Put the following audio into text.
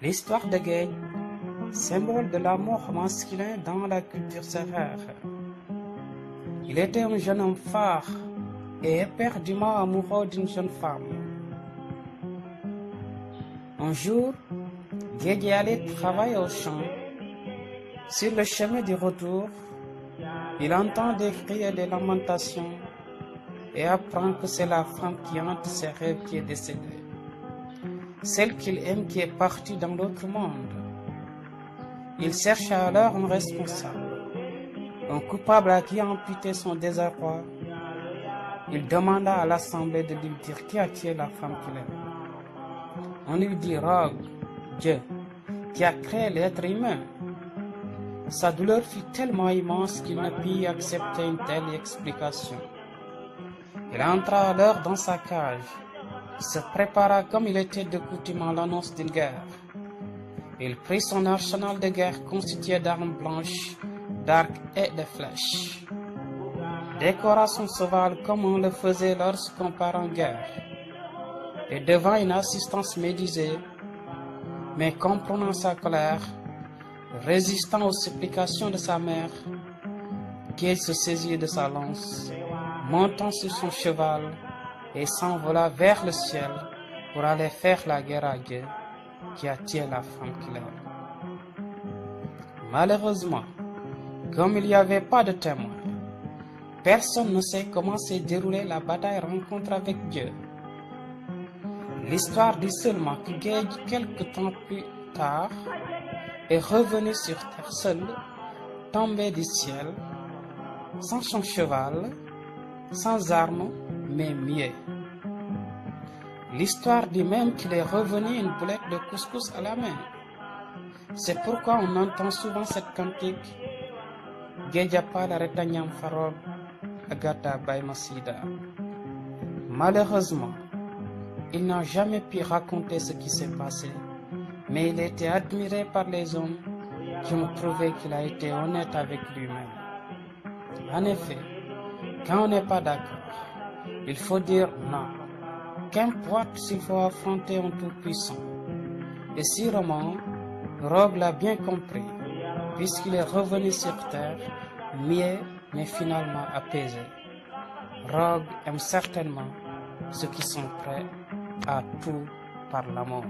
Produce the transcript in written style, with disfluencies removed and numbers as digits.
L'histoire de Gueye, symbole de l'amour masculin dans la culture sérère. Il était un jeune homme phare et éperdument amoureux d'une jeune femme. Un jour, Gueye allait travailler au champ. Sur le chemin du retour, il entend des cris et des lamentations et apprend que c'est la femme qui hante ses rêves qui est décédée. Celle qu'il aime qui est partie dans l'autre monde. Il cherche alors un responsable, un coupable à qui amputer son désarroi. Il demanda à l'assemblée de lui dire qui a tué la femme qu'il aime. On lui dit Rogue, Dieu, qui a créé l'être humain. Sa douleur fut tellement immense qu'il ne put accepter une telle explication. Il entra alors dans sa cage, se prépara comme il était de coutume à l'annonce d'une guerre. Il prit son arsenal de guerre constitué d'armes blanches, d'arcs et de flèches. Décora son cheval comme on le faisait lorsqu'on part en guerre. Et devant une assistance médusée, mais comprenant sa colère, résistant aux supplications de sa mère, Gueye se saisit de sa lance, montant sur son cheval et s'envola vers le ciel pour aller faire la guerre à Dieu qui a tué la femme qu'il aime. Malheureusement, comme il n'y avait pas de témoin, personne ne sait comment s'est déroulée la bataille rencontre avec Dieu. L'histoire dit seulement que Gueye, quelque temps plus tard, est revenu sur terre seul, tombé du ciel, sans son cheval, sans armes, mais muet. L'histoire dit même qu'il est revenu une boulette de couscous à la main. C'est pourquoi on entend souvent cette cantique Gueye la retanyam farol agata baymasida. Malheureusement, il n'a jamais pu raconter ce qui s'est passé, mais il était admiré par les hommes qui ont prouvé qu'il a été honnête avec lui-même. En effet, quand on n'est pas d'accord, il faut dire non. Qu'importe s'il faut affronter un tout-puissant. Et si Roman, Rogue l'a bien compris, puisqu'il est revenu sur terre, muet mais finalement apaisé. Rogue aime certainement ceux qui sont prêts à tout par l'amour.